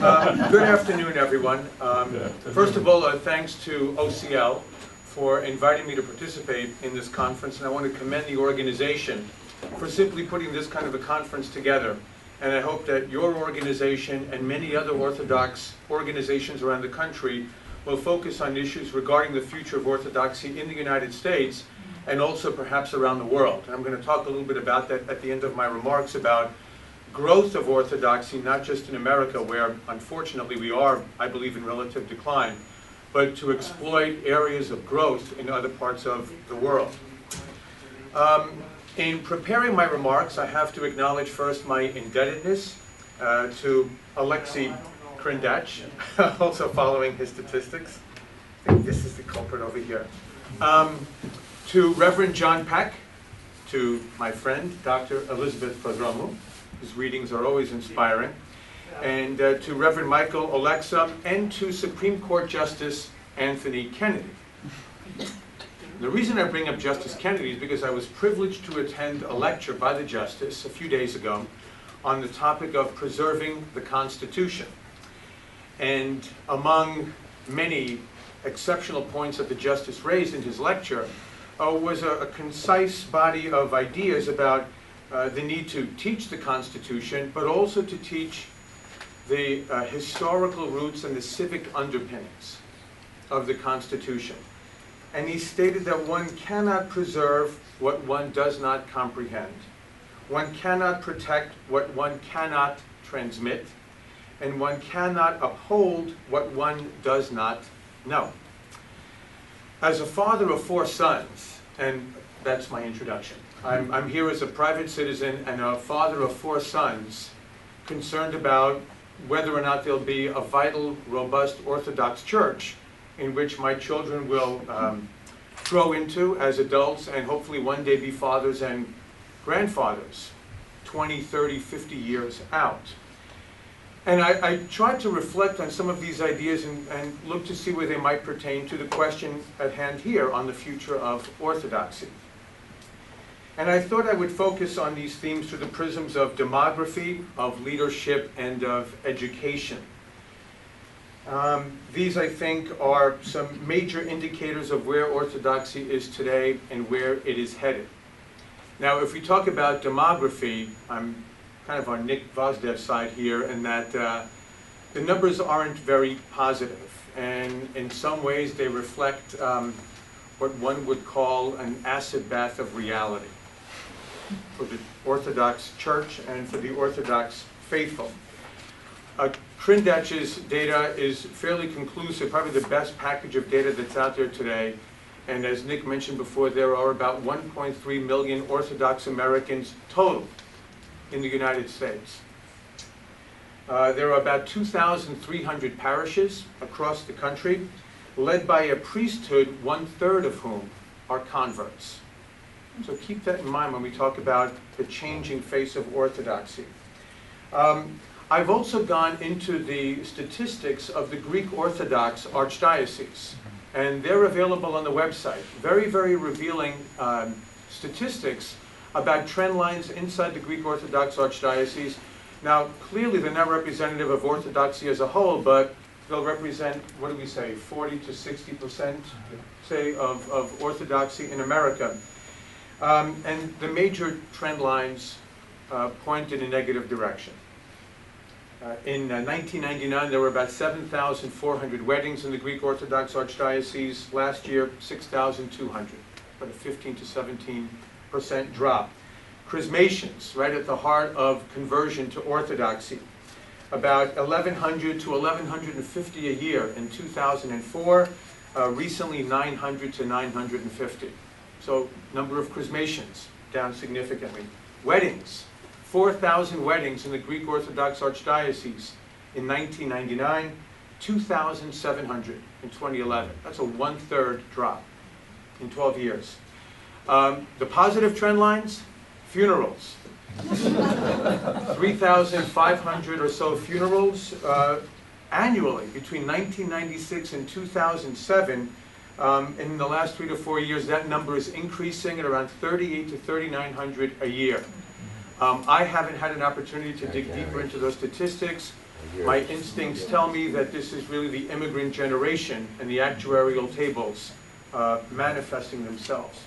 Good afternoon, everyone. First of all, thanks to OCL for inviting me to participate in this conference, and I want to commend the organization for simply putting this kind of a conference together. And I hope that your organization and many other Orthodox organizations around the country will focus on issues regarding the future of Orthodoxy in the United States and also perhaps around the world. And I'm going to talk a little bit about that at the end of my remarks about growth of Orthodoxy, not just in America, where unfortunately we are, I believe, in relative decline, but to exploit areas of growth in other parts of the world. In preparing my remarks, I have to acknowledge first my indebtedness to Alexei Krindach, also following his statistics. I think this is the culprit over here. To Reverend John Peck, to my friend, Dr. Elizabeth Prodromou, whose readings are always inspiring, and to Reverend Michael Olexa, and to Supreme Court Justice Anthony Kennedy. The reason I bring up Justice Kennedy is because I was privileged to attend a lecture by the Justice a few days ago on the topic of preserving the Constitution. And among many exceptional points that the Justice raised in his lecture was a concise body of ideas about the need to teach the Constitution, but also to teach the historical roots and the civic underpinnings of the Constitution. And he stated that one cannot preserve what one does not comprehend. One cannot protect what one cannot transmit, and one cannot uphold what one does not know. As a father of 4 sons, and that's my introduction, I'm here as a private citizen and a father of 4 sons, concerned about whether or not there'll be a vital, robust Orthodox church in which my children will grow into as adults and hopefully one day be fathers and grandfathers 20, 30, 50 years out. And I tried to reflect on some of these ideas and look to see where they might pertain to the question at hand here on the future of Orthodoxy. And I thought I would focus on these themes through the prisms of demography, of leadership, and of education. These, I think, are some major indicators of where Orthodoxy is today and where it is headed. Now, if we talk about demography, I'm kind of on Nick Vozdev's side here, in that the numbers aren't very positive, and in some ways they reflect what one would call an acid bath of reality for the Orthodox Church and for the Orthodox faithful. Krindach's data is fairly conclusive, probably the best package of data that's out there today. And as Nick mentioned before, there are about 1.3 million Orthodox Americans total in the United States. There are about 2,300 parishes across the country, led by a priesthood, 1/3 of whom are converts. So keep that in mind when we talk about the changing face of Orthodoxy. I've also gone into the statistics of the Greek Orthodox Archdiocese, and they're available on the website. Very, very revealing statistics about trend lines inside the Greek Orthodox Archdiocese. Now, clearly they're not representative of Orthodoxy as a whole, but they'll represent, what do we say, 40 to 60%, say, of Orthodoxy in America. And the major trend lines point in a negative direction. In 1999, there were about 7,400 weddings in the Greek Orthodox Archdiocese. Last year, 6,200, about a 15 to 17% drop. Chrismations, right at the heart of conversion to Orthodoxy, about 1,100 to 1,150 a year in 2004, recently 900 to 950. So number of chrismations down significantly. Weddings, 4,000 weddings in the Greek Orthodox Archdiocese in 1999, 2,700 in 2011. That's a 1/3 drop in 12 years. The positive trend lines, funerals. 3,500 or so funerals annually between 1996 and 2007. In the last 3 to 4 years, that number is increasing at around 3,800 to 3,900 a year. I haven't had an opportunity to dig deeper into those statistics, My instincts tell me that this is really the immigrant generation and the actuarial tables manifesting themselves.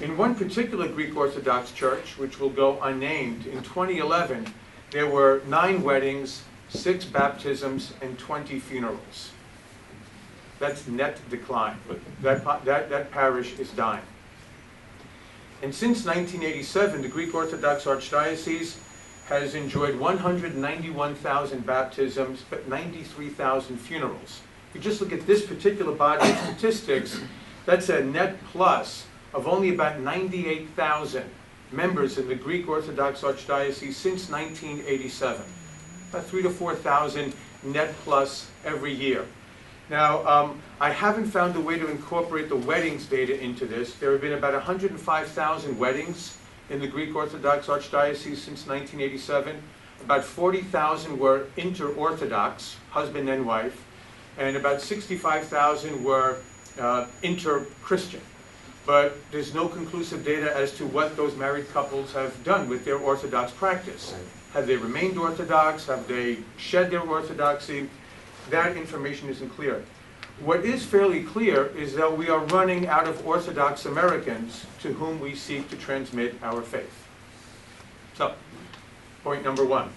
In one particular Greek Orthodox church, which will go unnamed, in 2011, there were 9 weddings, 6 baptisms, and 20 funerals. That's net decline. That parish is dying. And since 1987, the Greek Orthodox Archdiocese has enjoyed 191,000 baptisms, but 93,000 funerals. If you just look at this particular body of statistics, that's a net plus of only about 98,000 members in the Greek Orthodox Archdiocese since 1987. About 3,000 to 4,000 net plus every year. Now, I haven't found a way to incorporate the weddings data into this. There have been about 105,000 weddings in the Greek Orthodox Archdiocese since 1987. About 40,000 were inter-Orthodox, husband and wife, and about 65,000 were inter-Christian. But there's no conclusive data as to what those married couples have done with their Orthodox practice. Have they remained Orthodox? Have they shed their Orthodoxy? That information isn't clear. What is fairly clear is that we are running out of Orthodox Americans to whom we seek to transmit our faith. So, point number 1.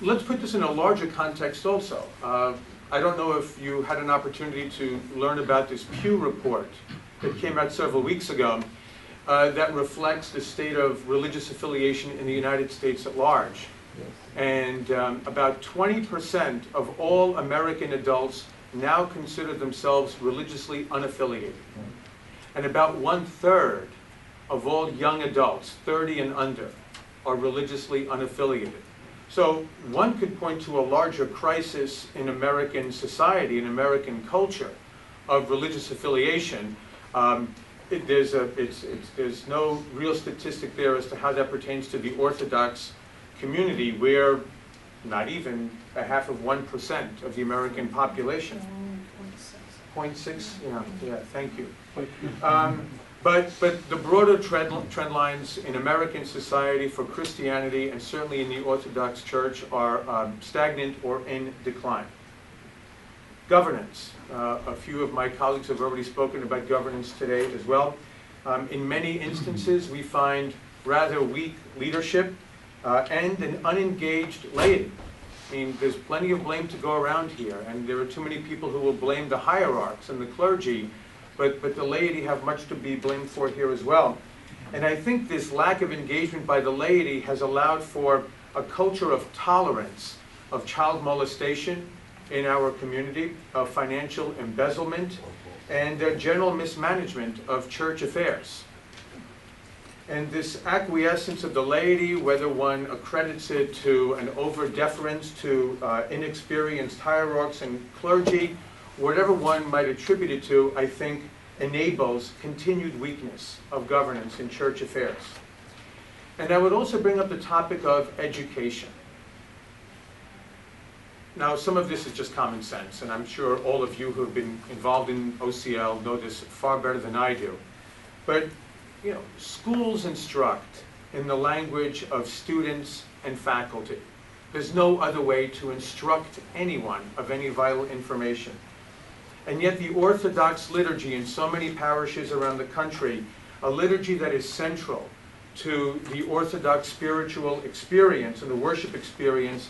Let's put this in a larger context also. I don't know if you had an opportunity to learn about this Pew report that came out several weeks ago that reflects the state of religious affiliation in the United States at large. And about 20% of all American adults now consider themselves religiously unaffiliated. And about 1/3 of all young adults, 30 and under, are religiously unaffiliated. So one could point to a larger crisis in American society, in American culture, of religious affiliation. There's no real statistic there as to how that pertains to the Orthodox community, where not even 0.5% of the American population. 0.6, yeah, thank you. But the broader trend lines in American society for Christianity, and certainly in the Orthodox Church, are stagnant or in decline. Governance. A few of my colleagues have already spoken about governance today as well. In many instances, we find rather weak leadership and an unengaged laity. I mean, there's plenty of blame to go around here, and there are too many people who will blame the hierarchs and the clergy, but the laity have much to be blamed for here as well. And I think this lack of engagement by the laity has allowed for a culture of tolerance of child molestation in our community, of financial embezzlement, and general mismanagement of church affairs. And this acquiescence of the laity, whether one accredits it to an over-deference to inexperienced hierarchs and clergy, whatever one might attribute it to, I think enables continued weakness of governance in church affairs. And I would also bring up the topic of education. Now, some of this is just common sense, and I'm sure all of you who have been involved in OCL know this far better than I do. But schools instruct in the language of students and faculty. There's no other way to instruct anyone of any vital information. And yet the Orthodox liturgy in so many parishes around the country, a liturgy that is central to the Orthodox spiritual experience and the worship experience,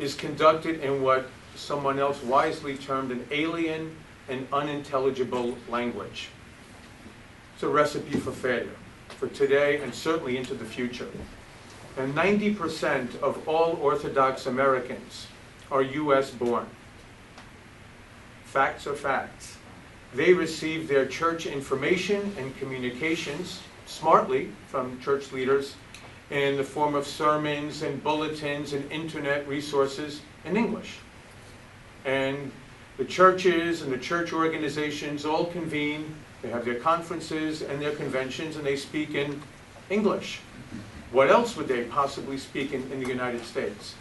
is conducted in what someone else wisely termed an alien and unintelligible language. It's a recipe for failure, for today and certainly into the future. And 90% of all Orthodox Americans are US born. Facts are facts. They receive their church information and communications smartly from church leaders in the form of sermons and bulletins and internet resources in English. And the churches and the church organizations all convene. They have their conferences and their conventions, and they speak in English. What else would they possibly speak in the United States?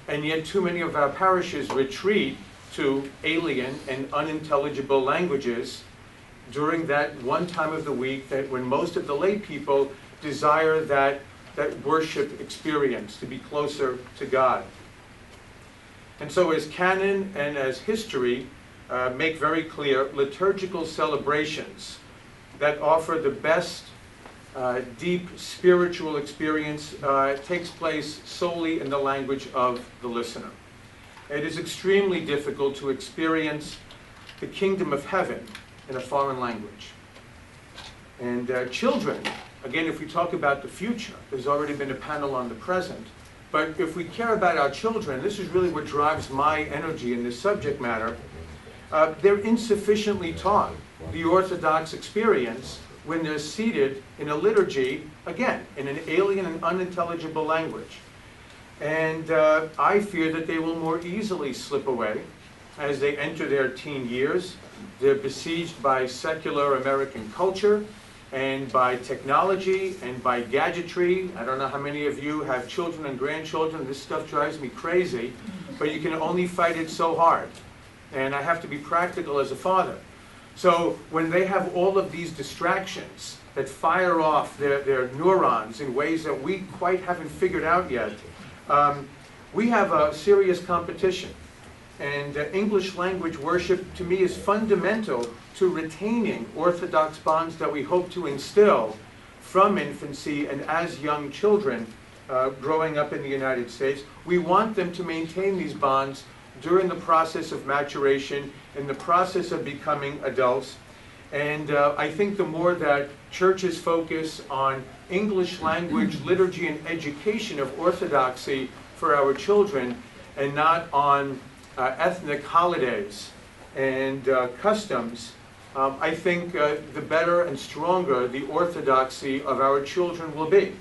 And yet too many of our parishes retreat to alien and unintelligible languages during that one time of the week when most of the lay people desire that worship experience, to be closer to God. And so as canon and as history make very clear, liturgical celebrations that offer the best deep spiritual experience takes place solely in the language of the listener. It is extremely difficult to experience the kingdom of heaven in a foreign language. And children, again, if we talk about the future, there's already been a panel on the present, but if we care about our children, this is really what drives my energy in this subject matter, they're insufficiently taught the Orthodox experience when they're seated in a liturgy, again, in an alien and unintelligible language. And I fear that they will more easily slip away as they enter their teen years. They're besieged by secular American culture and by technology and by gadgetry. I don't know how many of you have children and grandchildren. This stuff drives me crazy, but you can only fight it so hard. And I have to be practical as a father. So when they have all of these distractions that fire off their neurons in ways that we quite haven't figured out yet, we have a serious competition. And English language worship, to me, is fundamental to retaining Orthodox bonds that we hope to instill from infancy and as young children growing up in the United States. We want them to maintain these bonds during the process of maturation, in the process of becoming adults. And I think the more that churches focus on English language, liturgy, and education of Orthodoxy for our children, and not on ethnic holidays and customs, I think the better and stronger the orthodoxy of our children will be.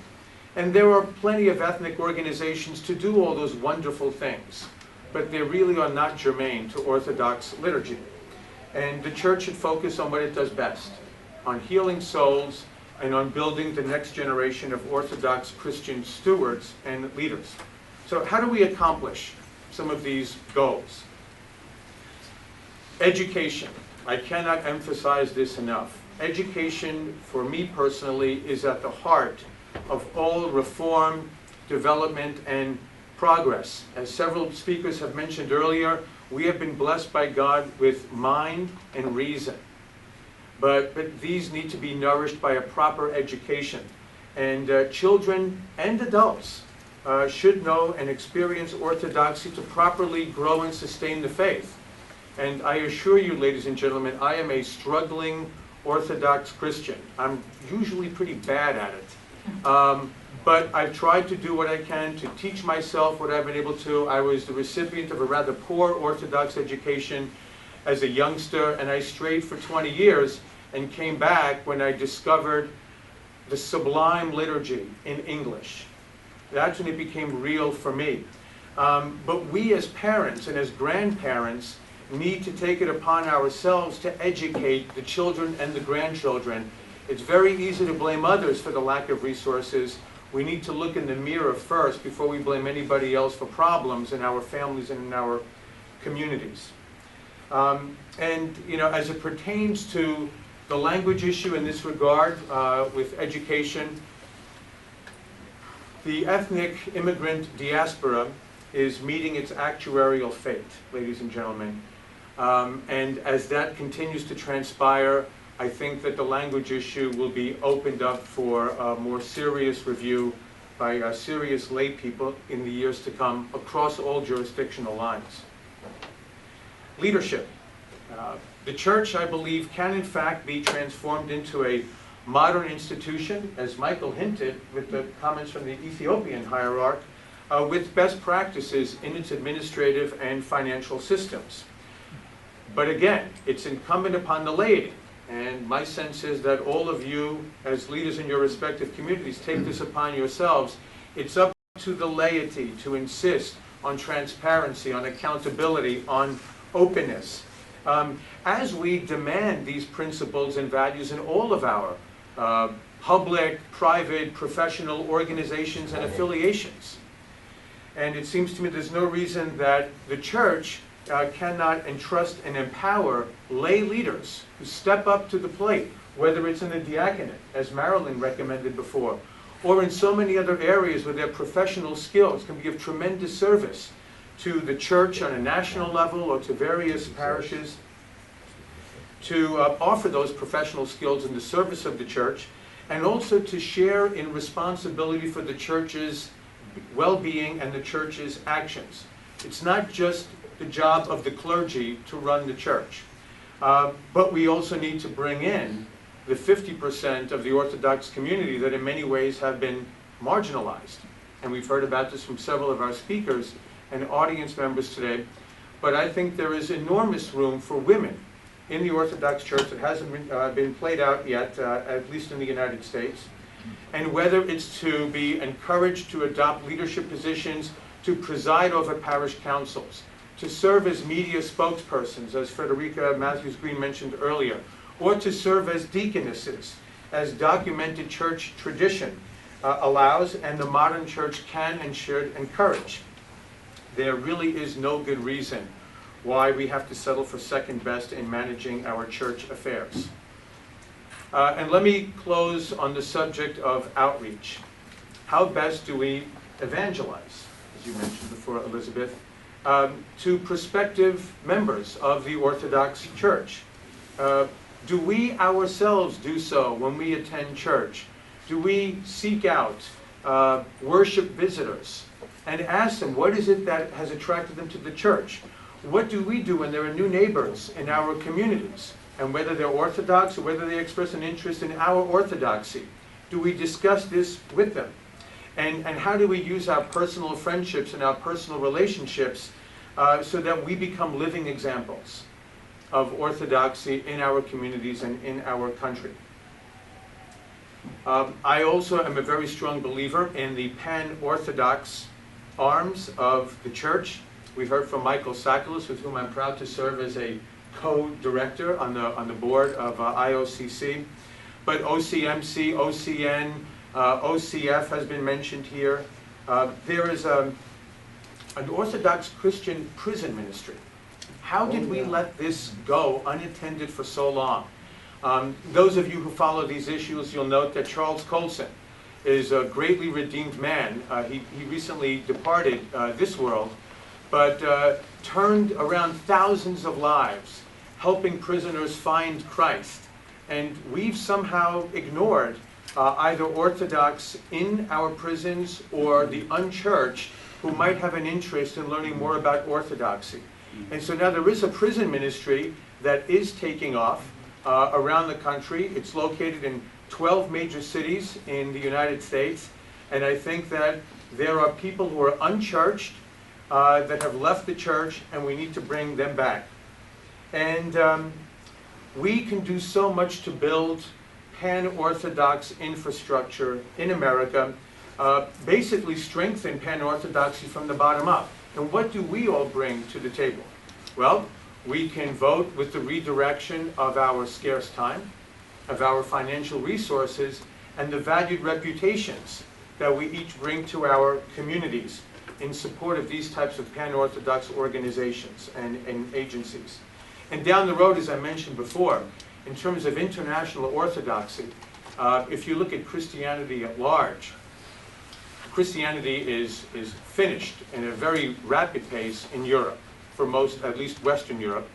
And there are plenty of ethnic organizations to do all those wonderful things, but they really are not germane to Orthodox liturgy. And the church should focus on what it does best, on healing souls and on building the next generation of Orthodox Christian stewards and leaders. So how do we accomplish some of these goals? Education. I cannot emphasize this enough. Education, for me personally, is at the heart of all reform, development, and progress. As several speakers have mentioned earlier, we have been blessed by God with mind and reason. But these need to be nourished by a proper education. And children and adults should know and experience Orthodoxy to properly grow and sustain the faith. And I assure you, ladies and gentlemen, I am a struggling Orthodox Christian. I'm usually pretty bad at it. But I've tried to do what I can to teach myself what I've been able to. I was the recipient of a rather poor Orthodox education as a youngster, and I strayed for 20 years and came back when I discovered the sublime liturgy in English. That's when it became real for me. But we as parents and as grandparents need to take it upon ourselves to educate the children and the grandchildren. It's very easy to blame others for the lack of resources. We need to look in the mirror first before we blame anybody else for problems in our families and in our communities. And you know, as it pertains to the language issue in this regard with education, the ethnic immigrant diaspora is meeting its actuarial fate, ladies and gentlemen. And as that continues to transpire, I think that the language issue will be opened up for a more serious review by serious lay people in the years to come across all jurisdictional lines. Leadership. The church, I believe, can in fact be transformed into a modern institution, as Michael hinted with the comments from the Ethiopian hierarch, with best practices in its administrative and financial systems. But again, it's incumbent upon the laity. And my sense is that all of you, as leaders in your respective communities, take this upon yourselves. It's up to the laity to insist on transparency, on accountability, on openness. As we demand these principles and values in all of our public, private, professional organizations and affiliations. And it seems to me there's no reason that the church cannot entrust and empower lay leaders who step up to the plate, whether it's in the diaconate, as Marilyn recommended before, or in so many other areas where their professional skills can be of tremendous service to the church on a national level or to various parishes, to offer those professional skills in the service of the church, and also to share in responsibility for the church's well-being and the church's actions. It's not just the job of the clergy to run the church, but we also need to bring in the 50% of the Orthodox community that in many ways have been marginalized. And we've heard about this from several of our speakers and audience members today. But I think there is enormous room for women in the Orthodox Church that hasn't been played out yet, at least in the United States. And whether it's to be encouraged to adopt leadership positions, to preside over parish councils, to serve as media spokespersons, as Frederica Matthews-Green mentioned earlier, or to serve as deaconesses, as documented church tradition allows and the modern church can and should encourage. There really is no good reason why we have to settle for second best in managing our church affairs. And let me close on the subject of outreach. How best do we evangelize, as you mentioned before, Elizabeth, to prospective members of the Orthodox Church? Do we ourselves do so when we attend church? Do we seek out worship visitors and ask them, what is it that has attracted them to the church? What do we do when there are new neighbors in our communities? And whether they're Orthodox or whether they express an interest in our Orthodoxy, do we discuss this with them? And how do we use our personal friendships and our personal relationships so that we become living examples of Orthodoxy in our communities and in our country? I also am a very strong believer in the pan-Orthodox arms of the church. We heard from Michael Sakelis, with whom I'm proud to serve as a co-director on the board of IOCC. But OCMC, OCN, OCF has been mentioned here. There is an Orthodox Christian prison ministry. How did we let this go unattended for so long? Those of you who follow these issues, you'll note that Charles Colson is a greatly redeemed man. He recently departed this world, but turned around thousands of lives, helping prisoners find Christ. And we've somehow ignored either Orthodox in our prisons or the unchurched who might have an interest in learning more about Orthodoxy. And so now there is a prison ministry that is taking off around the country. It's located in 12 major cities in the United States. And I think that there are people who are unchurched that have left the church, and we need to bring them back. And we can do so much to build pan-Orthodox infrastructure in America, basically strengthen pan-Orthodoxy from the bottom up. And what do we all bring to the table? Well, we can vote with the redirection of our scarce time, of our financial resources, and the valued reputations that we each bring to our communities in support of these types of pan-Orthodox organizations and agencies. And down the road, as I mentioned before, in terms of international orthodoxy, if you look at Christianity at large, Christianity is finished in a very rapid pace in Europe, for most, at least Western Europe.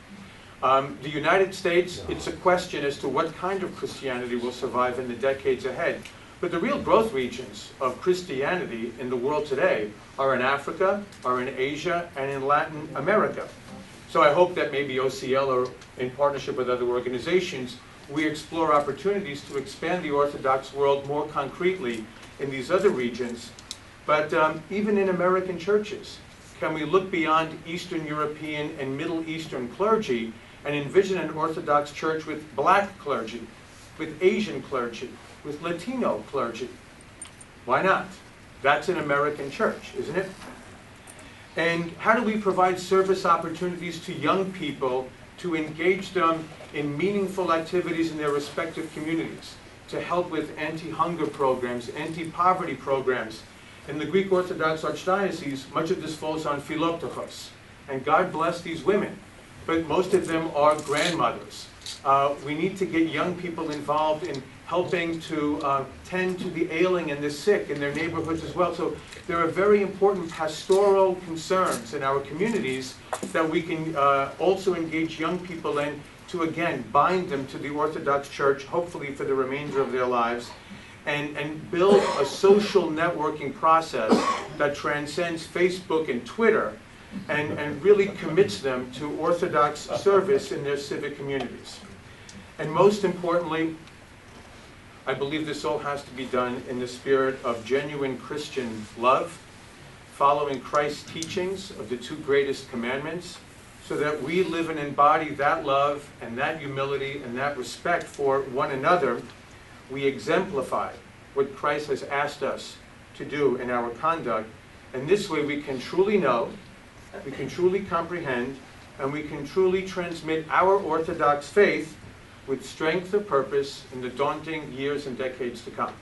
The United States, it's a question as to what kind of Christianity will survive in the decades ahead. But the real growth regions of Christianity in the world today are in Africa, are in Asia, and in Latin America. So I hope that maybe OCL, or in partnership with other organizations, we explore opportunities to expand the Orthodox world more concretely in these other regions. But even in American churches, can we look beyond Eastern European and Middle Eastern clergy and envision an Orthodox church with black clergy, with Asian clergy, with Latino clergy? Why not? That's an American church, isn't it? And how do we provide service opportunities to young people to engage them in meaningful activities in their respective communities, to help with anti-hunger programs, anti-poverty programs? In the Greek Orthodox Archdiocese, much of this falls on Philoptochos. And God bless these women, but most of them are grandmothers We need to get young people involved in helping to tend to the ailing and the sick in their neighborhoods as well. So there are very important pastoral concerns in our communities that we can also engage young people in to, again, bind them to the Orthodox Church, hopefully for the remainder of their lives, and build a social networking process that transcends Facebook and Twitter and really commits them to Orthodox service in their civic communities. And most importantly, I believe this all has to be done in the spirit of genuine Christian love, following Christ's teachings of the two greatest commandments, so that we live and embody that love and that humility and that respect for one another. We exemplify what Christ has asked us to do in our conduct, and this way we can truly know, we can truly comprehend, and we can truly transmit our Orthodox faith with strength of purpose in the daunting years and decades to come.